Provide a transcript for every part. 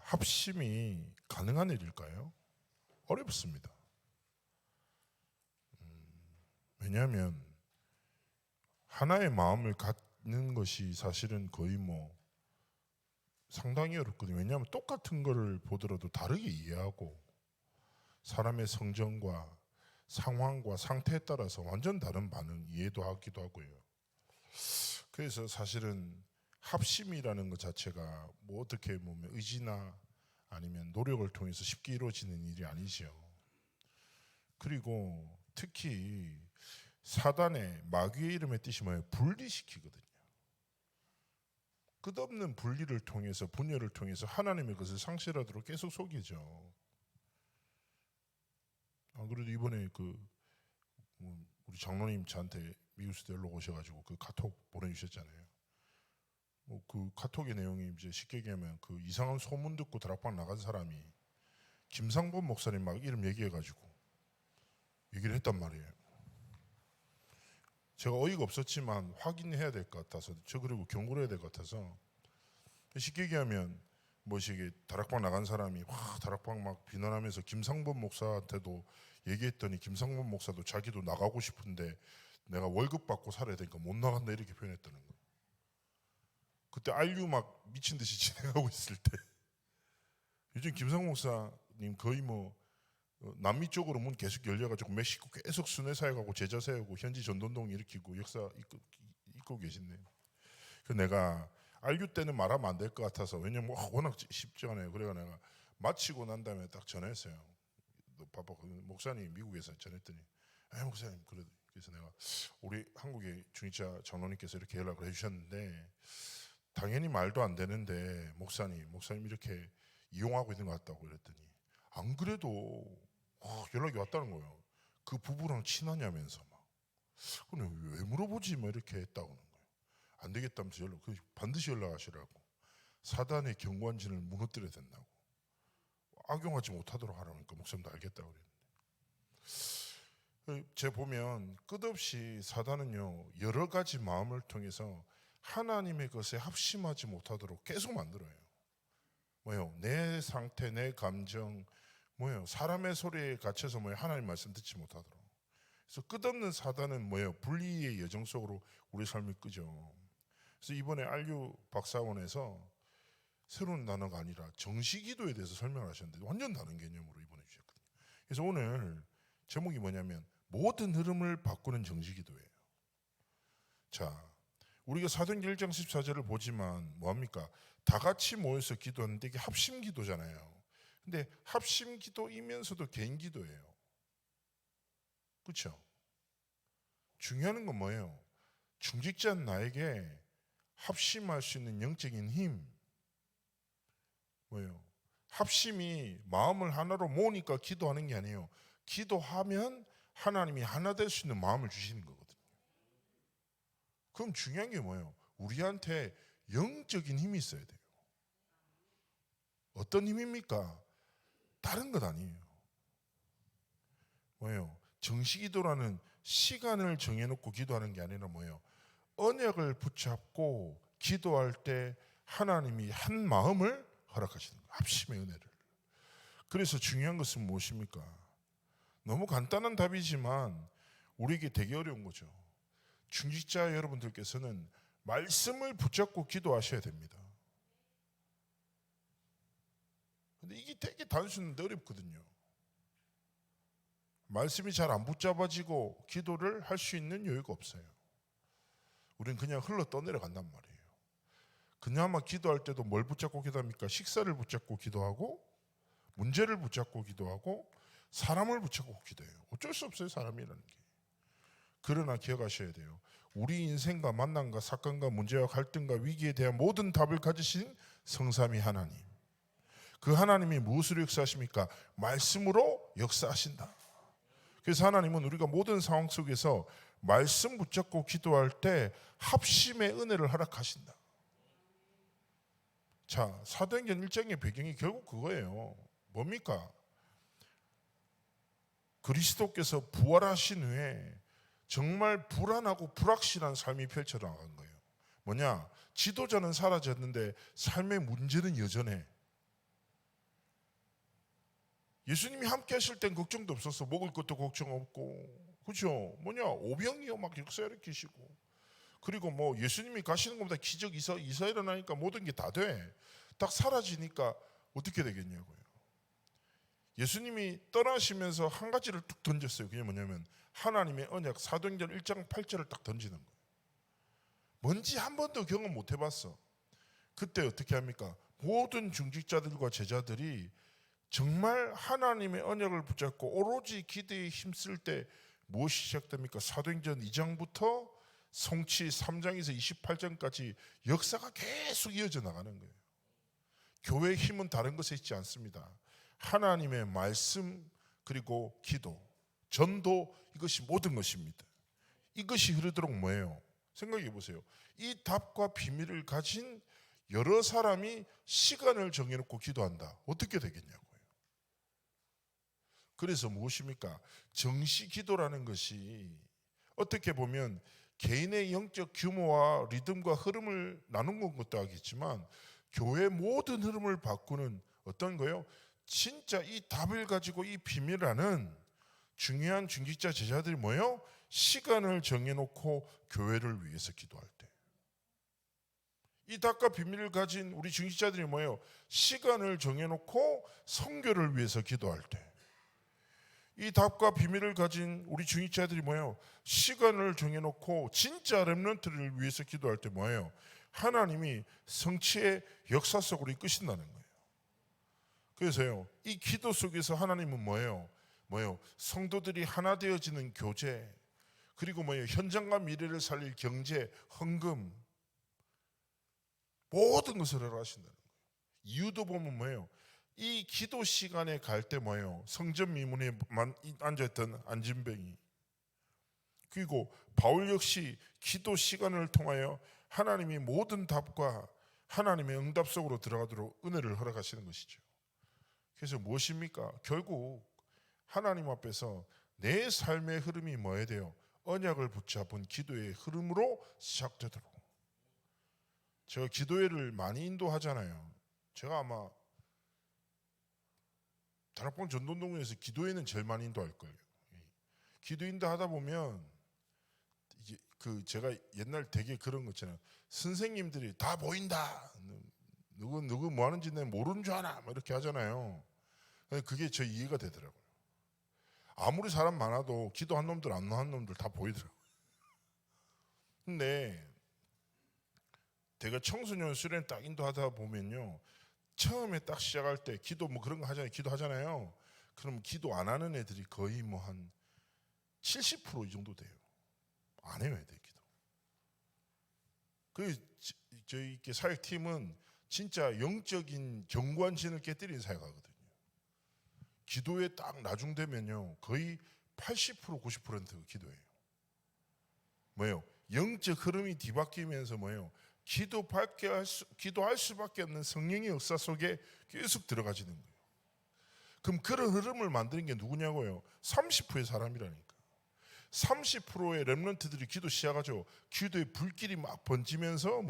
합심이 가능한 일일까요? 어렵습니다. 왜냐하면 하나의 마음을 갖는 것이 사실은 거의 상당히 어렵거든요. 왜냐하면 똑같은 거를 보더라도 다르게 이해하고 사람의 성정과 상황과 상태에 따라서 완전 다른 반응, 이해도 하기도 하고요. 그래서 사실은 합심이라는 것 자체가 어떻게 보면 의지나 아니면 노력을 통해서 쉽게 이루어지는 일이 아니죠. 그리고 특히 사단의 마귀의 이름의 뜻이 뭐예요? 분리시키거든요. 끝없는 분리를 통해서 분열을 통해서 하나님의 것을 상실하도록 계속 속이죠. 그래도 이번에 우리 장로님 저한테 미국에서 연락 오셔가지고 그 카톡 보내주셨잖아요. 그 카톡의 내용이 이제 쉽게 얘기하면 그 이상한 소문 듣고 다락방 나간 사람이 김상범 목사님 막 이름 얘기해가지고 얘기를 했단 말이에요. 제가 어이가 없었지만 확인해야 될 것 같아서 그리고 경고를 해야 될 것 같아서 쉽게 얘기하면 이게 다락방 나간 사람이 다락방 막 비난하면서 김상범 목사한테도 얘기했더니 김상범 목사도 자기도 나가고 싶은데 내가 월급 받고 살아야 되니까 못 나간다 이렇게 표현했다는 거예요. 그때 알류 막 미친 듯이 진행하고 있을 때 요즘 김상범 목사님 거의 남미 쪽으로 문 계속 열려가지고 멕시코 계속 순회 사역하고 제자 세우고 현지 전도동 일으키고 역사 이끌고 계시네요. 그래서 내가 알류 때는 말하면 안 될 것 같아서 왜냐면 워낙 쉽잖아요. 그래가 내가 마치고 난 다음에 딱 전화했어요. 바빠 목사님 미국에서 전했더니 목사님 그래서 내가 우리 한국의 중직자 장로님께서 이렇게 연락을 해주셨는데 당연히 말도 안 되는데 목사님 이렇게 이용하고 있는 것 같다고 그랬더니 안 그래도 연락이 왔다는 거예요. 그 부부랑 친하냐면서 막. 그럼 왜 물어보지 이렇게 했다고 하는 거예요. 안 되겠다면서 반드시 연락하시라고. 사단의 경관진을 무너뜨려야 된다고. 악용하지 못하도록 하라니까 목사님도 알겠다고 그랬는데. 제가 보면 끝없이 사단은요 여러 가지 마음을 통해서 하나님의 것에 합심하지 못하도록 계속 만들어요. 내 상태, 내 감정, 사람의 소리에 갇혀서 하나님 말씀 듣지 못하도록. 그래서 끝없는 사단은 분리의 여정 속으로 우리 삶을 끄죠. 그래서 이번에 안류 박사원에서 새로운 단어가 아니라 정시기도에 대해서 설명을 하셨는데 완전 다른 개념으로 이번에 주셨거든요. 그래서 오늘 제목이 뭐냐면 모든 흐름을 바꾸는 정시기도예요. 자, 우리가 사도행전 1장 14절을 보지만 뭐합니까? 다 같이 모여서 기도하는데 이게 합심기도잖아요. 근데 합심기도이면서도 개인기도예요. 그렇죠? 중요한 건 뭐예요? 중직자 나에게 합심할 수 있는 영적인 힘 합심이 마음을 하나로 모으니까 기도하는 게 아니에요. 기도하면 하나님이 하나 될 수 있는 마음을 주시는 거거든요. 그럼 중요한 게 뭐예요? 우리한테 영적인 힘이 있어야 돼요. 어떤 힘입니까? 다른 것 아니에요. 정시기도라는 시간을 정해놓고 기도하는 게 아니라 언약을 붙잡고 기도할 때 하나님이 한 마음을 허락하시는 거예요. 합심의 은혜를. 그래서 중요한 것은 무엇입니까? 너무 간단한 답이지만 우리에게 되게 어려운 거죠. 중직자 여러분들께서는 말씀을 붙잡고 기도하셔야 됩니다. 근데 이게 되게 단순한데 어렵거든요. 말씀이 잘 안 붙잡아지고 기도를 할 수 있는 여유가 없어요. 우리는 그냥 흘러 떠내려 간단 말이에요. 그나마 기도할 때도 뭘 붙잡고 기도합니까? 식사를 붙잡고 기도하고 문제를 붙잡고 기도하고 사람을 붙잡고 기도해요. 어쩔 수 없어요, 사람이라는 게. 그러나 기억하셔야 돼요. 우리 인생과 만남과 사건과 문제와 갈등과 위기에 대한 모든 답을 가지신 성삼위 하나님. 그 하나님이 무엇으로 역사하십니까? 말씀으로 역사하신다. 그래서 하나님은 우리가 모든 상황 속에서 말씀 붙잡고 기도할 때 합심의 은혜를 허락하신다. 자, 사도행전 1장의 배경이 결국 그거예요. 뭡니까? 그리스도께서 부활하신 후에 정말 불안하고 불확실한 삶이 펼쳐나간 거예요. 뭐냐? 지도자는 사라졌는데 삶의 문제는 여전해. 예수님이 함께 하실 땐 걱정도 없었어. 먹을 것도 걱정 없고, 그죠? 뭐냐, 오병이어 막 역사 일으키시고, 그리고 뭐 예수님이 가시는 것보다 기적 이사 일어나니까 모든 게 다 돼. 딱 사라지니까 어떻게 되겠냐고요. 예수님이 떠나시면서 한 가지를 뚝 던졌어요. 그게 뭐냐면 하나님의 언약, 사도행전 1장 8절을 딱 던지는 거예요. 뭔지 한 번도 경험 못 해봤어. 그때 어떻게 합니까? 모든 중직자들과 제자들이 정말 하나님의 언약을 붙잡고 오로지 기도에 힘쓸 때 무엇이 시작됩니까? 사도행전 2장부터 성취 3장에서 28장까지 역사가 계속 이어져 나가는 거예요. 교회의 힘은 다른 것에 있지 않습니다. 하나님의 말씀, 그리고 기도, 전도, 이것이 모든 것입니다. 이것이 흐르도록 뭐예요? 생각해 보세요. 이 답과 비밀을 가진 여러 사람이 시간을 정해놓고 기도한다. 어떻게 되겠냐고요. 그래서 무엇입니까? 정시 기도라는 것이 어떻게 보면 개인의 영적 규모와 리듬과 흐름을 나누는 것도 하겠지만 교회의 모든 흐름을 바꾸는 어떤 거요? 진짜 이 답을 가지고 이 비밀을 아는 중요한 중직자 제자들이 뭐예요? 시간을 정해놓고 교회를 위해서 기도할 때. 이 답과 비밀을 가진 우리 중직자들이 뭐예요? 시간을 정해놓고 선교를 위해서 기도할 때. 이 답과 비밀을 가진 우리 중직자들이 뭐예요? 시간을 정해놓고 진짜 렘넌트를 위해서 기도할 때 뭐예요? 하나님이 성취의 역사 속으로 이끄신다는 거예요. 그래서요, 이 기도 속에서 하나님은 뭐예요? 성도들이 하나 되어지는 교제, 그리고 현장과 미래를 살릴 경제, 헌금, 모든 것을 허락하신다는 거예요. 이유도 보면 이 기도 시간에 갈 때 성전 미문에 앉아있던 안진뱅이, 그리고 바울 역시 기도 시간을 통하여 하나님이 모든 답과 하나님의 응답 속으로 들어가도록 은혜를 허락하시는 것이죠. 그래서 무엇입니까? 결국 하나님 앞에서 내 삶의 흐름이 뭐야 돼요? 언약을 붙잡은 기도의 흐름으로 시작되도록. 제가 기도회를 많이 인도하잖아요. 제가 아마 다락방 전도동에서 기도회는 제일 많이 인도할 거예요. 기도 인도하다 보면 이제 제가 옛날 되게 그런 거 있잖아요. 선생님들이 다 보인다. 누구 뭐 하는지 내가 모르는 줄 아나? 이렇게 하잖아요. 그게 저 이해가 되더라고요. 아무리 사람 많아도 기도한 놈들 안 한 놈들 다 보이더라고요. 근데 제가 청소년 수련 딱 인도하다 보면요, 처음에 딱 시작할 때 기도 그런 거 하잖아요. 기도하잖아요. 그럼 기도 안 하는 애들이 거의 한 70% 이 정도 돼요. 안 해요, 애들 기도. 저희 사역팀은 진짜 영적인 경관신을 깨뜨리는 사역하거든요. 기도에 딱 나중되면요, 거의 80% 90% 기도예요. 영적 흐름이 뒤바뀌면서 기도할 수밖에 없는 성령의 역사 속에 계속 들어가지는 거예요. 그럼 그런 흐름을 만드는 게 누구냐고요? 30%의 사람이라니까. 30%의 렘넌트들이 기도 시작하죠. 기도의 불길이 막 번지면서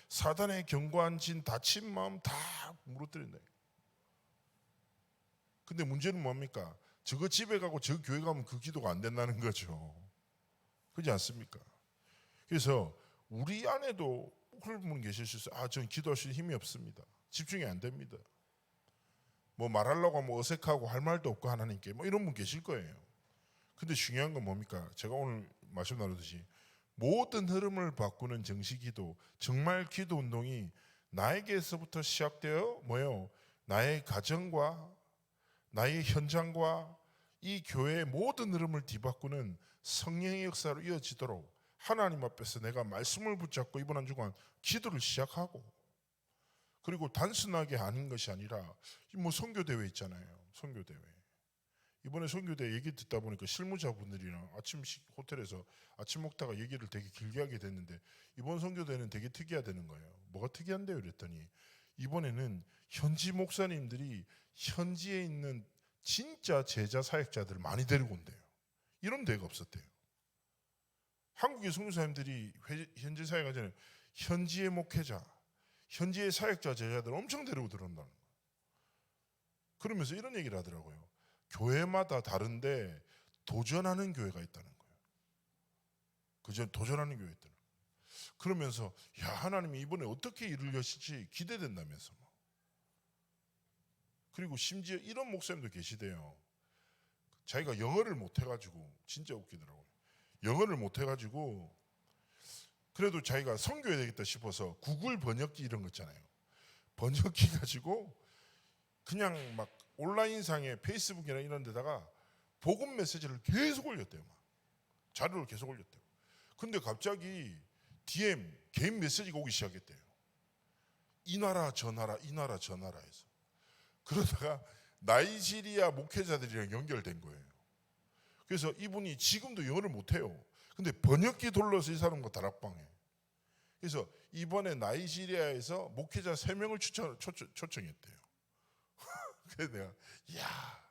사단의 경관진, 다친 마음 다 무너뜨린다. 근데 문제는 뭡니까? 저거 집에 가고 저 교회 가면 그 기도가 안 된다는 거죠. 그렇지 않습니까? 그래서 우리 안에도 그런 분 계실 수 있어요. 저는 기도할 수 있는 힘이 없습니다. 집중이 안 됩니다. 말하려고 하면 어색하고 할 말도 없고 하나님께 이런 분 계실 거예요. 근데 중요한 건 뭡니까? 제가 오늘 말씀 나누듯이 모든 흐름을 바꾸는 정시기도, 정말 기도 운동이 나에게서부터 시작되어 나의 가정과 나의 현장과 이 교회의 모든 흐름을 뒤바꾸는 성령의 역사로 이어지도록 하나님 앞에서 내가 말씀을 붙잡고 이번 한 주간 기도를 시작하고, 그리고 단순하게 하는 것이 아니라 선교대회 있잖아요. 선교대회. 이번에 선교대회 얘기 듣다 보니까 실무자분들이랑 호텔에서 아침 먹다가 얘기를 되게 길게 하게 됐는데, 이번 선교대회는 되게 특이하다는 거예요. 뭐가 특이한데요? 그랬더니 이번에는 현지 목사님들이 현지에 있는 진짜 제자 사역자들을 많이 데리고 온대요. 이런 데가 없었대요. 한국의 선교사님들이 현지 사역하잖아요. 현지의 목회자, 현지의 사역자 제자들 엄청 데리고 들어온다는 거예요. 그러면서 이런 얘기를 하더라고요. 교회마다 다른데 도전하는 교회가 있다는 거예요. 그저 도전하는 교회가 있다는 거예요. 그러면서 야, 하나님이 이번에 어떻게 일을 여실지 기대된다면서. 그리고 심지어 이런 목사님도 계시대요. 자기가 영어를 못해가지고, 진짜 웃기더라고요. 영어를 못해가지고 그래도 자기가 선교해야 되겠다 싶어서 구글 번역기 이런 거 있잖아요. 번역기 가지고 그냥 막 온라인상에 페이스북이나 이런 데다가 복음 메시지를 계속 올렸대요. 막 자료를 계속 올렸대요. 근데 갑자기 DM 개인 메시지가 오기 시작했대요. 이 나라 저 나라 이 나라 저 나라 해서. 그러다가 나이지리아 목회자들이랑 연결된 거예요. 그래서 이분이 지금도 영어를 못해요. 근데 번역기 돌려서 이 사람과 다락방해. 그래서 이번에 나이지리아에서 목회자 3명을 초청했대요. 그래서 내가 이야,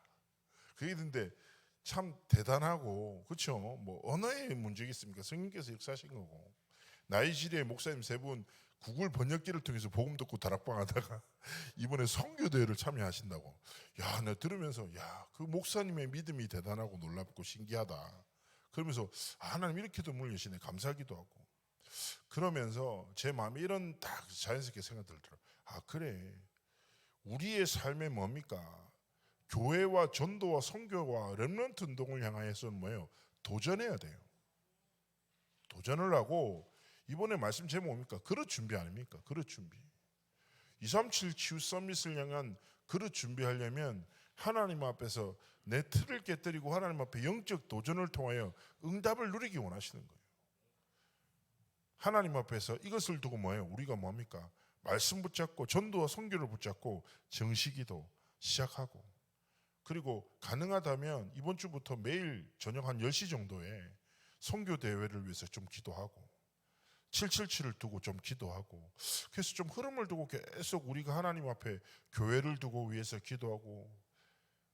그게 근데 참 대단하고, 그렇죠? 뭐 언어의 문제겠습니까? 성령께서 역사하신 거고. 나이지리아 목사님 3분 구글 번역기를 통해서 복음 듣고 다락방하다가 이번에 선교대회를 참여하신다고. 야, 내가 들으면서 야, 그 목사님의 믿음이 대단하고 놀랍고 신기하다. 그러면서 하나님 이렇게도 문을 여시네, 감사하기도 하고. 그러면서 제 마음에 이런 딱 자연스럽게 생각 들더라고요. 아, 그래, 우리의 삶에 뭡니까? 교회와 전도와 선교와 렘넌트 운동을 향하여서는 뭐예요? 도전해야 돼요. 도전을 하고, 이번에 말씀 제목 뭡니까? 그릇 준비 아닙니까? 그릇 준비. 237 치유 서밋을 향한 그릇 준비하려면 하나님 앞에서 내 틀을 깨뜨리고 하나님 앞에 영적 도전을 통하여 응답을 누리기 원하시는 거예요. 하나님 앞에서 이것을 두고 뭐예요? 우리가 뭡니까? 말씀 붙잡고 전도와 선교를 붙잡고 정식기도 시작하고, 그리고 가능하다면 이번 주부터 매일 저녁 한 10시 정도에 선교 대회를 위해서 좀 기도하고 777을 두고 좀 기도하고, 그래서 좀 흐름을 두고 계속 우리가 하나님 앞에 교회를 두고 위해서 기도하고,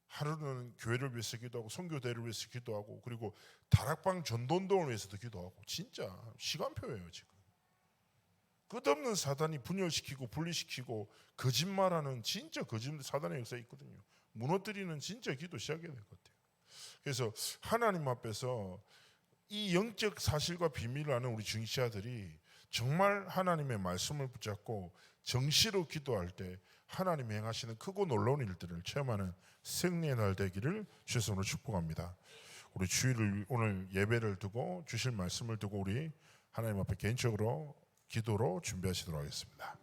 하루는 교회를 위해서 기도하고 선교대회를 위해서 기도하고, 그리고 다락방 전도운동을 위해서도 기도하고. 진짜 시간표예요. 지금 끝없는 사단이 분열시키고 분리시키고 거짓말하는 진짜 거짓 사단의 역사가 있거든요. 무너뜨리는 진짜 기도 시작해야 될 것 같아요. 그래서 하나님 앞에서 이 영적 사실과 비밀을 아는 우리 중시자들이 정말 하나님의 말씀을 붙잡고 정시로 기도할 때 하나님이 행하시는 크고 놀라운 일들을 체험하는 승리의 날 되기를 주의 손으로 축복합니다. 우리 주일을, 오늘 예배를 두고 주실 말씀을 두고 우리 하나님 앞에 개인적으로 기도로 준비하시도록 하겠습니다.